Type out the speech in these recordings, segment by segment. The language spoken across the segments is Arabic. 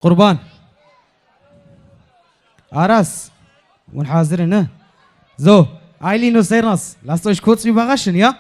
قربان Aras منحاضرين ne? So, Eileen und Sernas, lasst euch kurz überraschen, ja?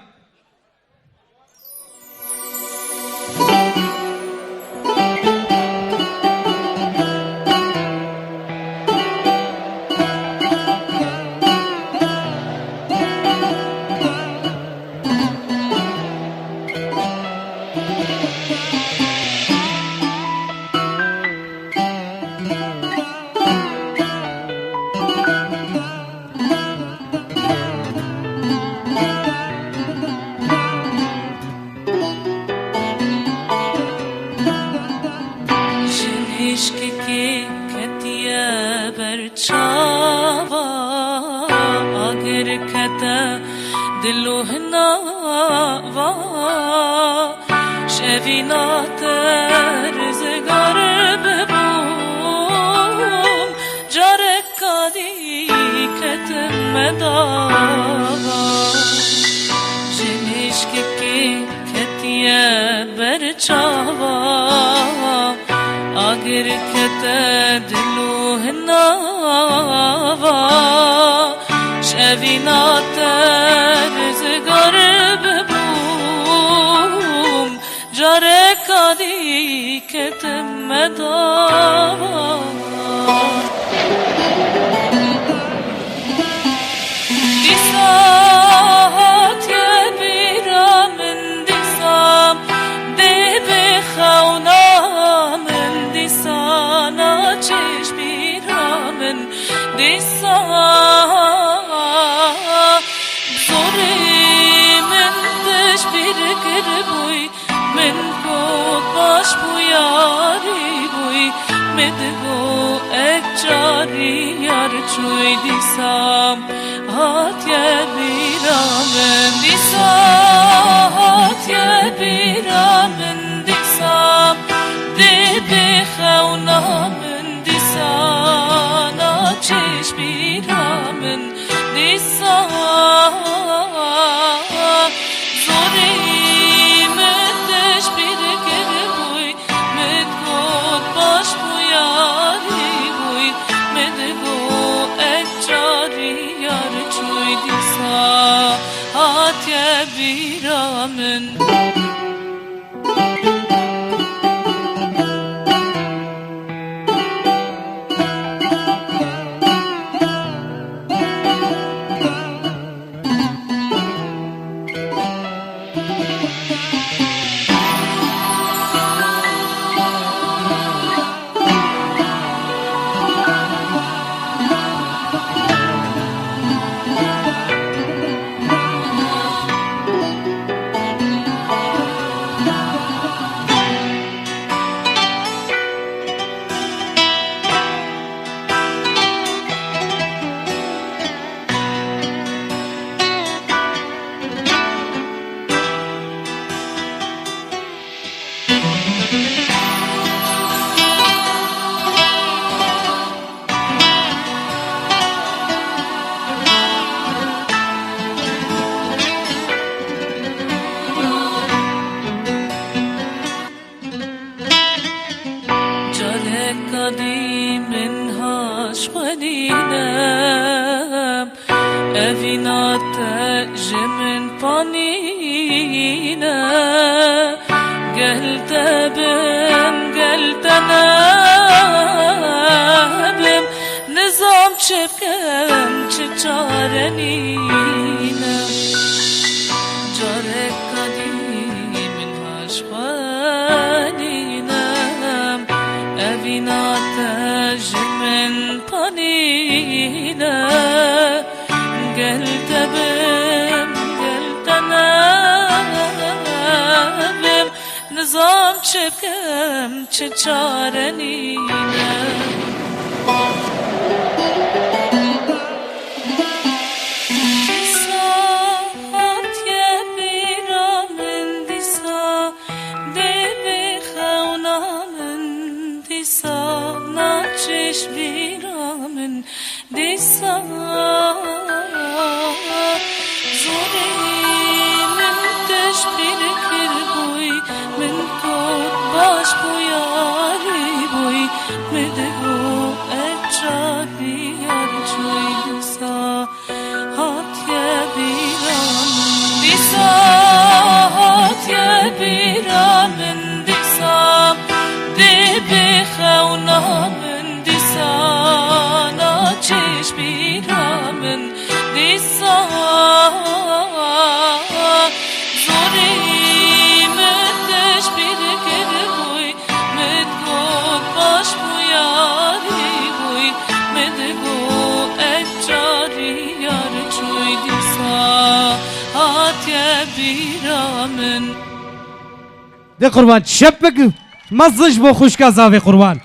دي قربان شبك مزج بو خوشكا زاوي قربان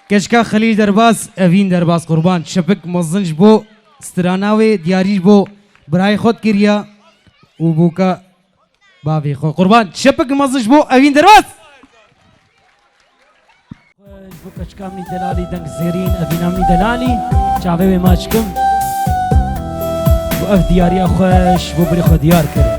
كشكا خليل درباس أفين درباس قربان شبك مزج بو ستراناوي دياريش بو براي خود كريا وبوكا بافي خو قربان شبك مزج بو أفين درباس بوكا شكامني دلالي دنك زيرين أفينامني دلالي شعبي ماشكم وأف دياري أخوش بو بريخو ديار كري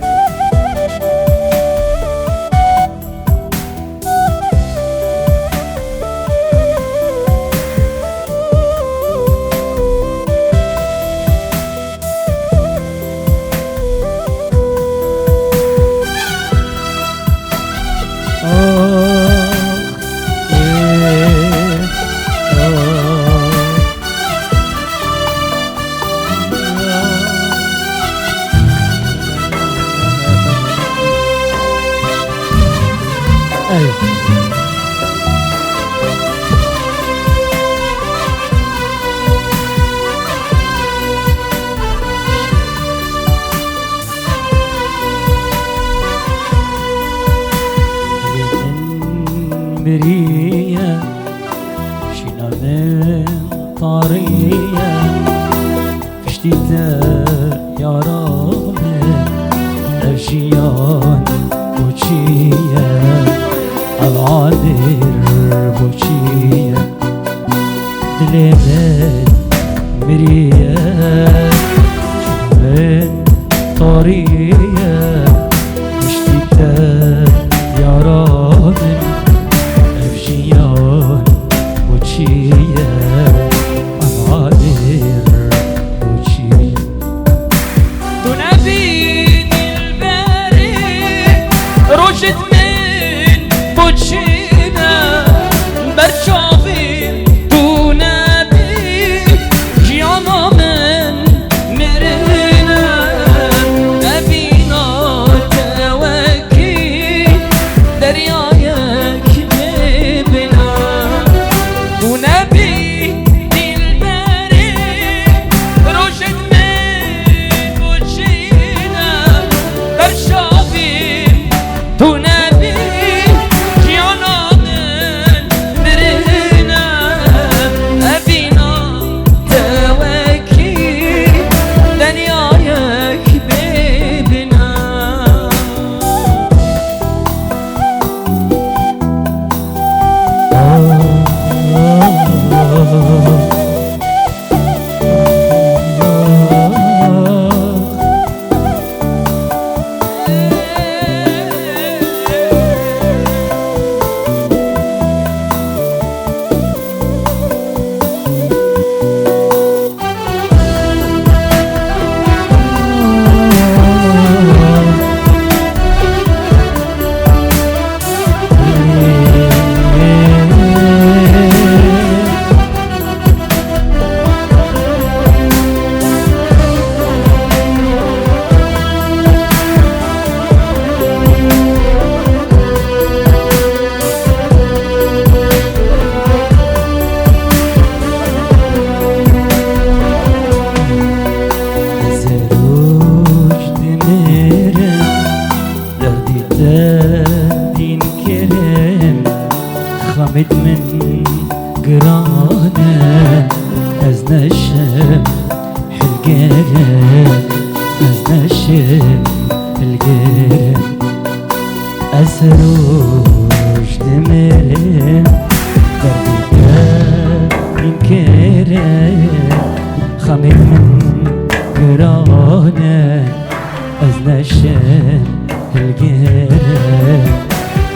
برية شينا من طرية فشتيتا يا رامي أجيان بوشية العادر بوشية دليل برية شينا من طرية فشتيتا يا رامي أفجيان بوشية العادر بوشية تنبين الباري رشد من بوشينا برشافي تنبي جيانا من مرنا أبينا توكي دريايك ببنا تنبي الباري رشد من بوشينا برشافي تنبي جيانا من مرنا أبينا توكي دنيايك ببنا زروج دمرم دردي دين كرم خمد من قرانه از نشم حلقرم از نشم حلقرم زروج دمرم دردي دين كرم خمد من قرانه از نشم القرب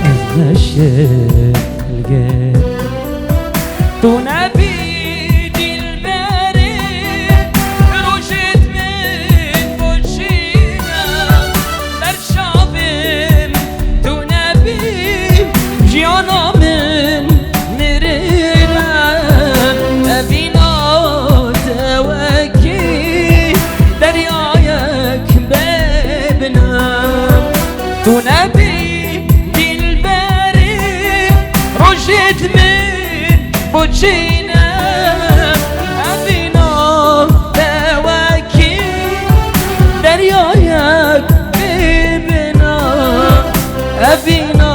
از نشم القرب تنبي الباري رشد من بوشينا برشافم تنبي جيانا من مرنا أبينا توكي دريايك ببنا تنبي الباري رشد من بوشينا أبينا توكي دريايك ببنا أبينا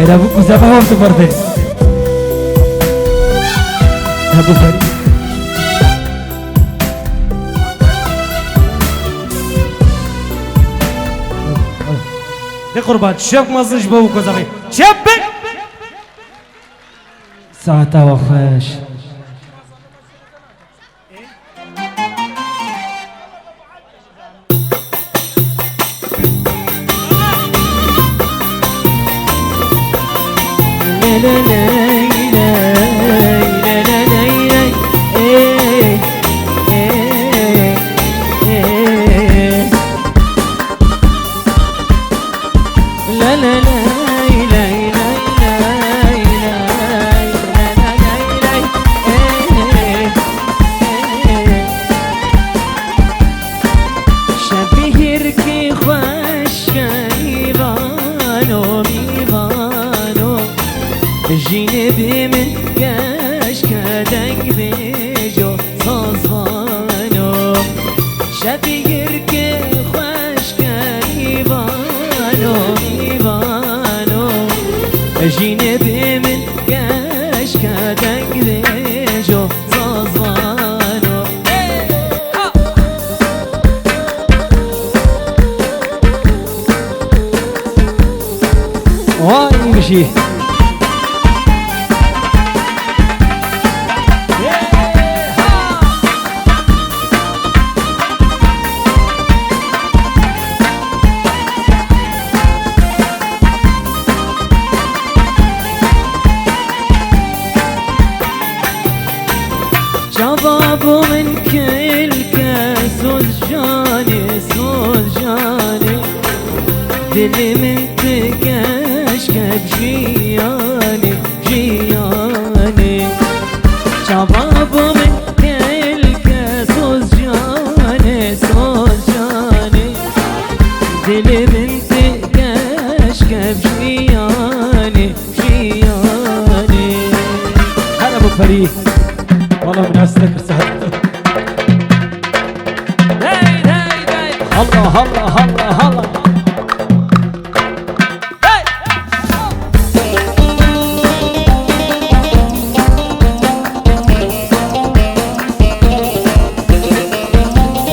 هلا ابو مزافه وانت برضه ابو فريد دي قربان شبك مزنج بو كوزافي شبك ساعتها وخاش جيني من كاش كادك بيجو صوصانو شبيرك خوش كريبانو ميبانو جيني من كاش كادك بيجو صوصانو واي مشي شبابو من كل كاس جاني دلي من تكاش كبجياني جياني شبابو من كل كاس جاني دلي من تكاش كبجياني جياني هلا ابو فريد والله من هالسكر سهلته هلا هلا هلا هلا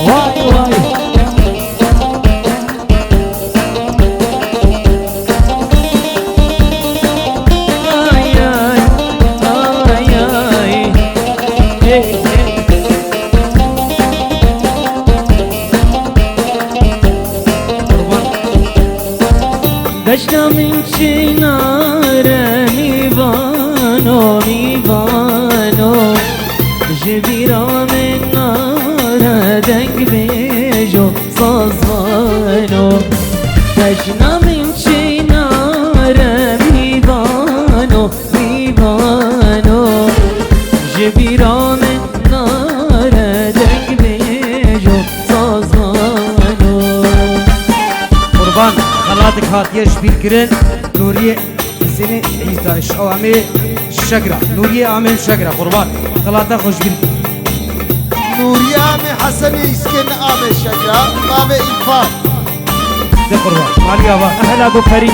واي واي دشنا من چنار میوانو جبیرا من نار دنگ بیجو سازوانو دشنا من چنار میوانو جبیرا من نار دنگ بیجو سازوانو قربان خلاتك هاتيش بيكرن نورية سنة عيسى أو عمي شجرة نورية عمي شجرة قربان خلاتها خوش بيك نورية عمي حسني يسكن عمي شجرة عمي إنفاق دي قربان مالي أبا هلا ابو فريد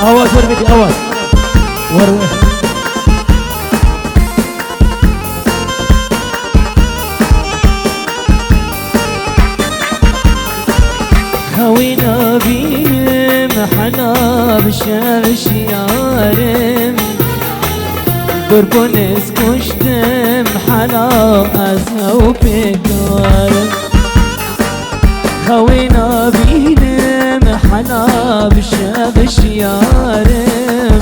اواز وربدي اواز وروح خوينا بيم حنا بشاش يارم قربونس كشتم حنا أزهو بكارم خوينا بيم حنا بشاش يارم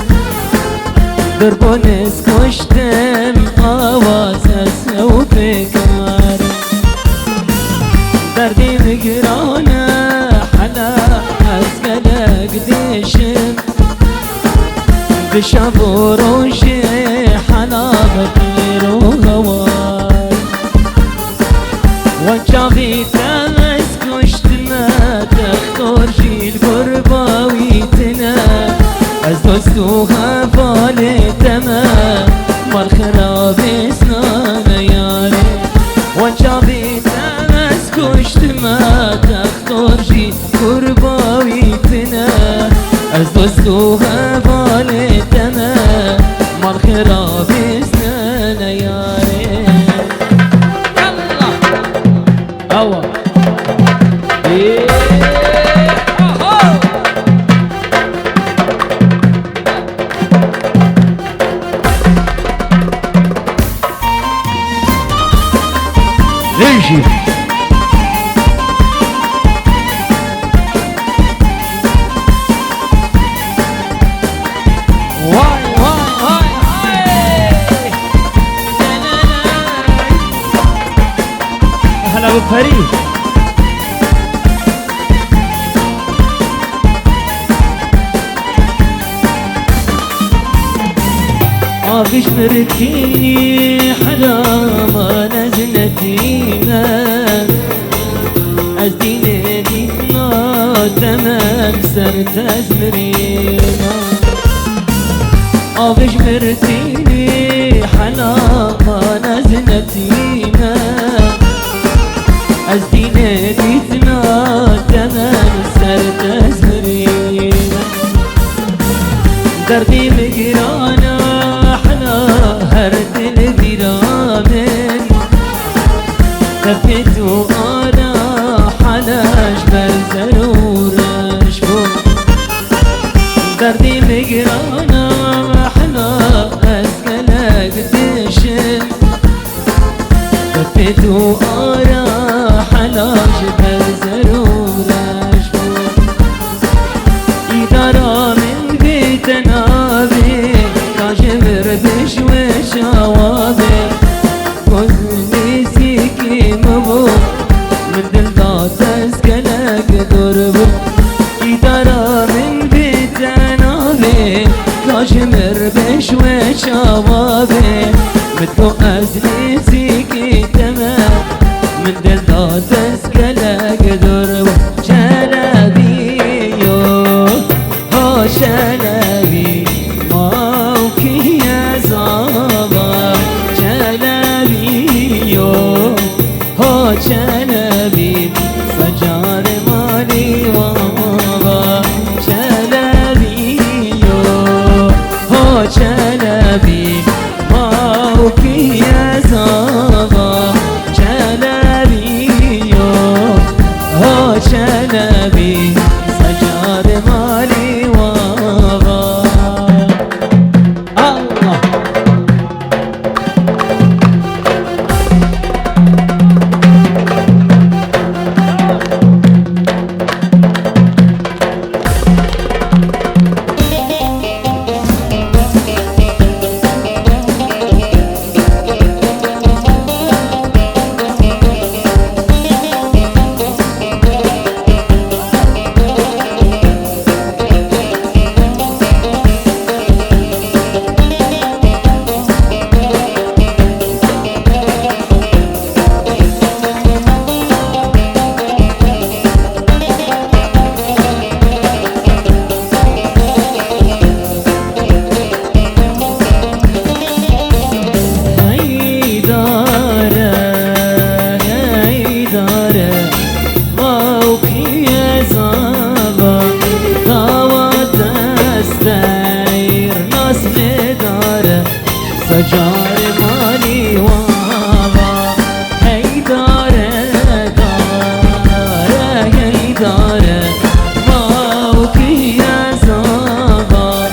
قربونس كشتم آواز أزهو بكارم دردي مقرانا حنا أزقلق ديشم بشاب وروشي حنا بطير وهواي وانجا قرباويتنا از دوستو هفالتنا مال خرابسنا نياري هوا ريجي واي واي هاي هاي هلا ابو فريد عافش مرتيني حرام نزلتينا از دين دينا تمام سرت ازمرينا عافش مرتيني حرام نزلتينا از دين دينا تمام سرت ازمرينا دردي مقرانا هر دل بیرامن تفت و آنا حلاش بر ضرورش بود دردی مگرانا حلا از گلک دشم تفت و آنا حلاش بر ضرورش بود ایدارا من بیتنا بردش وشوابه كل سيكي مبو من دل ضاط اسكنك دربو إدارة من بيتنا بي كاشمر بش وشوابه متكو أزلي سيكي تمام من دل ضاط اسكنك دربو شلبي يو هو شلبي شلبي سجار مالي وابا شلبي هو شلبي ماوكي يا زابا شلبي هو شلبي سجار مالي وابا الله سجار مالي وابا هيدار دار هيدار ماوكي يا زابا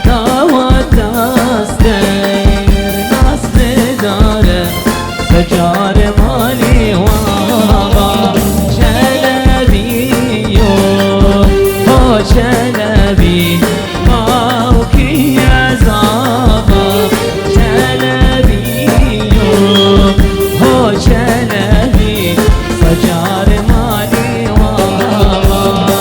دعوة استير ناس دار سجار مالي وابا شلبي هو شلبي ماوكي يا زابا شلبي سجار مالي وابا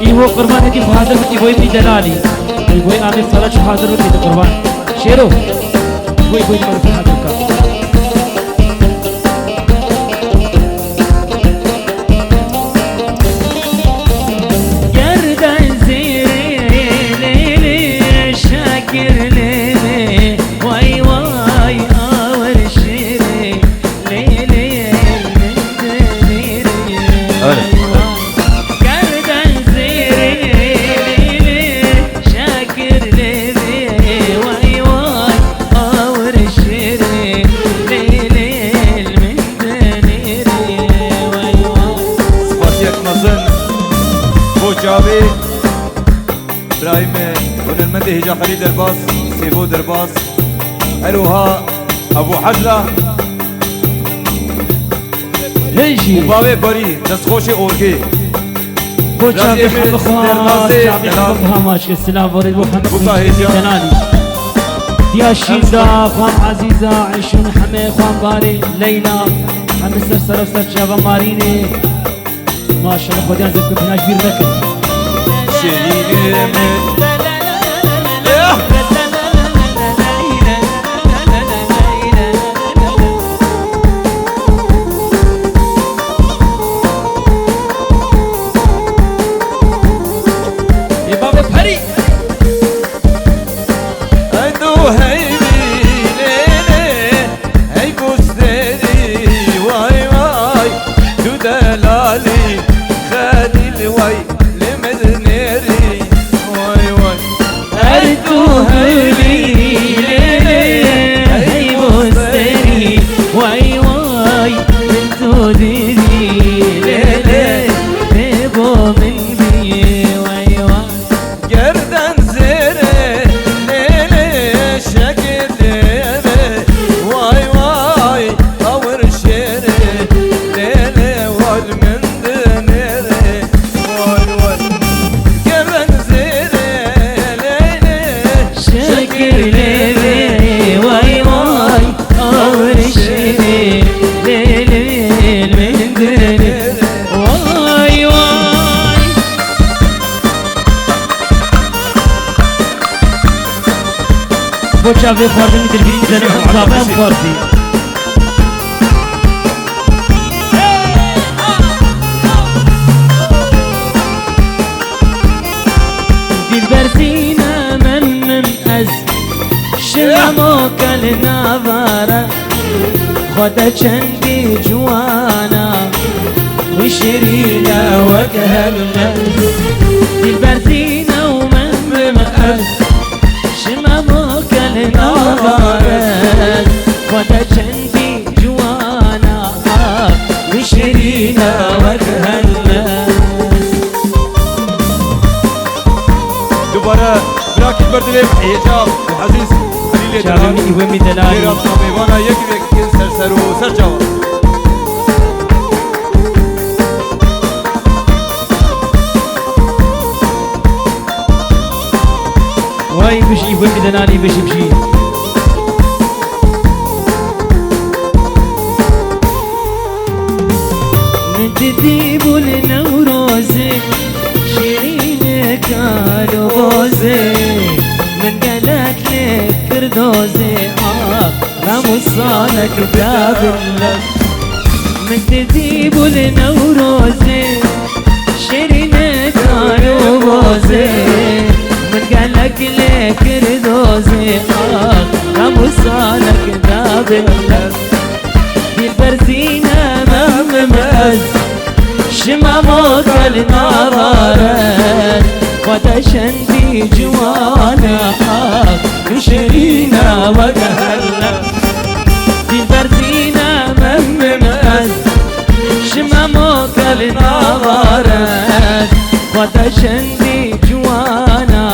إيوه قربان هدي بحاضر إيوه بدلالي إيوه عامل صلاة حاضر بدي قربان شيرو إيوه إيوه ما في حاضر كا هجا خليل درباس سيفو درباس اروها ابو حجله هيجي وبابي بري دستخوش اورگي بو شعبي رازي حب خواص درباسي شعبي حب هاماش السلام ورد محمد بوكا هيجا. دلالي يا شيدا خوان عزيزة عيشون حمي خوان باري ليلى حمي سر شابا ماريني ما شاء الله خديان زبكم بناش بير ذكر شيرين من يا بابا بحري ادو هيبي ليلي هي بوستري واي واي دو دلالي خالي الواي لمدنيري واي واي أردو هولي هي بوستري واي واي انتو ديري ليلي بيبو من بي واي واي گردن زيري ليلي شكل ليلي واي واي طور شيري ليلي والمن دنيري واي واي گردن زيري ليلي شكل ليلي واي واي أول شيء ليلي من دني واي واي بو شعبي خواردن تلفزيون زنه زابان خواردي بالبرسينة من أز شلمو كالنظارة خدا چندي جوانا وشرينا وكهبنا بالبرسينة ومن أز شممو كالنظارة خدا چندي جوانا وشرينا وكهبنا دوباره براكت بردلیم حجاب وعزيز خليل شعبي دلال مني ومي دلالي غير الطبيبانا يكفيك سرسر وسرجوا واي بشي ومي دلالي بشي بشي نتديب النوروزي شيرين كانوا بوزي من قالك لك كردوزي غمصانك باب اللف من تديب النوروزي شيرين كانوا بوزي من قالك لك كردوزي غمصانك باب اللف بالبرزينة ممز شمامو كالنظارات ودشندي جوانا مشرينا وقهرنا بالبرزينة ممز شمامو كالنظارات ودشندي جوانا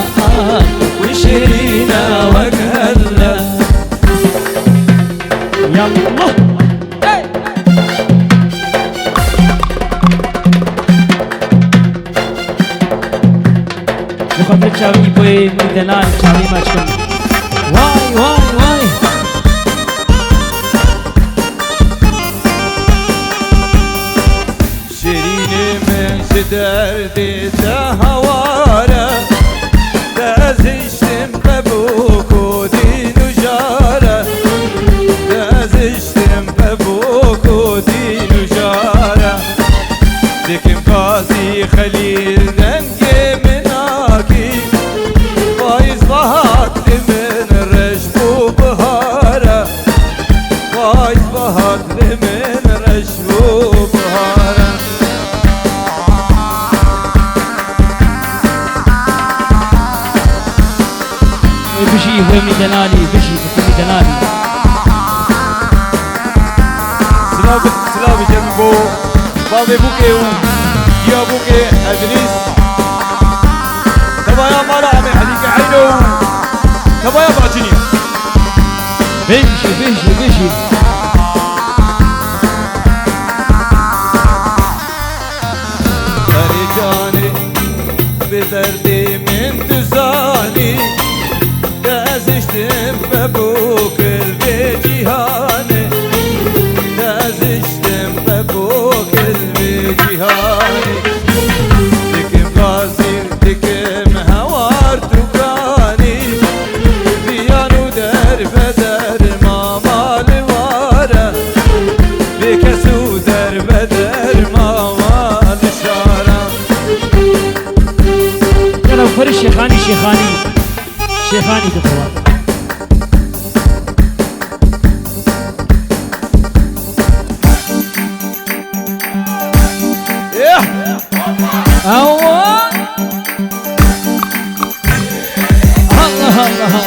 مشرينا وقهرنا يا الله بخاطر شعبي بوي من دلال شعبي ماشكم واي واي واي شيرين من دردي تهوارة دازشتم ببوك ودين وجارة دازشتم ببوك ودين وجارة لكن قاضي خليل دنقي مناكي فايز بهات من رجب وبهارة فايز بهات من رجب وبهارة بشي ومي دلالي بشي ومي دلالي سلام جنبو بابي بوكي يا بوكي ادريس تبا يا مرا عمي حديك عينو كبايا باجني بيجي بيجي بيجي رجاني بدردي من تزاني دازشتم ببوك البجيهاني دازشتم ببوك البجيهاني دكم غازير دكم هوار تكاني بيانو در بدر ما مال واره بكسو در بدر ما مال شاره يلا فرش شيخاني شيخاني شيخاني دخوة الله الله الله الله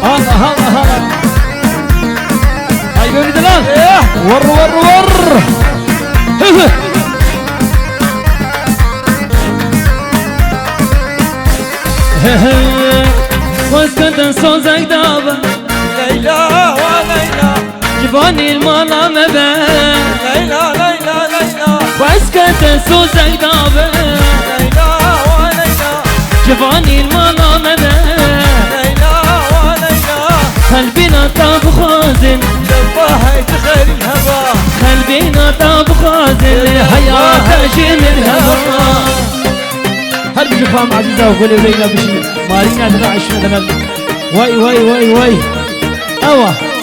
الله الله الله ايوه دلال ور ور ور واسكت صوزك دابا ليلى وليلى جباني المالا مبا ليلى ليلى ليلى واسكت صوزك دابا ليلى وليلى جباني المالا مبا ليلى وليلى قلبنا طاب خازن دباها يتخيل الهوى قلبنا طاب خازن حياة شيل الهوى هل بيجي فام عزيزة وقولي ليلى بشي مارينا دلع عشنا دلال واي واي واي واي اوا